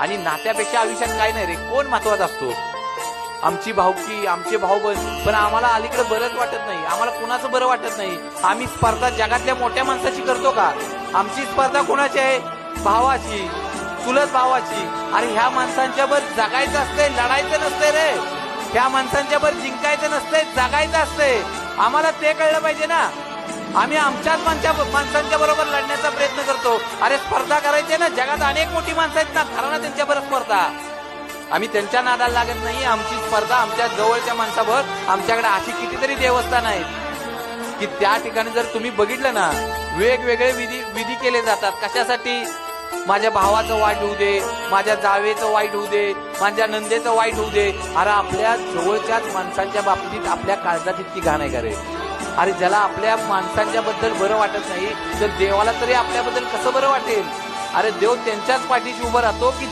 आणि नात्यापेक्षा आयुष्यात काय नाही रे, कोण महत्वाचा असतो? आमची भाऊकी, आमचे भाऊ बहीण, पण आम्हाला अलीकडे बरंच वाटत नाही, आम्हाला कुणाचं बरं वाटत नाही. आम्ही स्पर्धा जगातल्या मोठ्या माणसाची करतो का? आमची स्पर्धा कोणाची आहे? भावाची, चुलत भावाची. अरे ह्या माणसांच्या वर जगायचं असतंय, लढायचं नसतंय रे. ह्या माणसांच्या वर जिंकायचं नसतंय, जगायचं असतंय. आम्हाला ते कळलं पाहिजे ना. आम्ही आमच्याच माणसांच्या बरोबर लढण्याचा प्रयत्न करतो. अरे स्पर्धा करायची ना, जगात अनेक मोठी माणसं आहेत ना, करा ना त्यांच्या बरोबर स्पर्धा. आम्ही त्यांच्या नादाला लागत नाही. आमची स्पर्धा आमच्या जवळच्या माणसाबरोबर. आमच्याकडे अशी कितीतरी देवस्थान आहेत की त्या ठिकाणी जर तुम्ही बघितलं ना, वेगवेगळे विधी केले जातात. कशासाठी? माझ्या भावाचं वाईट होऊ दे, माझ्या जावेचं वाईट होऊ दे, माझ्या नंदेचं वाईट होऊ दे. अरे आपल्या जवळच्याच माणसांच्या बाबतीत आपल्या काळजात इतकी घाण आहे का रे? अरे ज्याला आपल्या माणसांच्या बद्दल बरं वाटत नाही, तर देवाला तरी आपल्याबद्दल कसं बरं वाटेल? अरे देव त्यांच्याच पाठीशी उभं राहतो की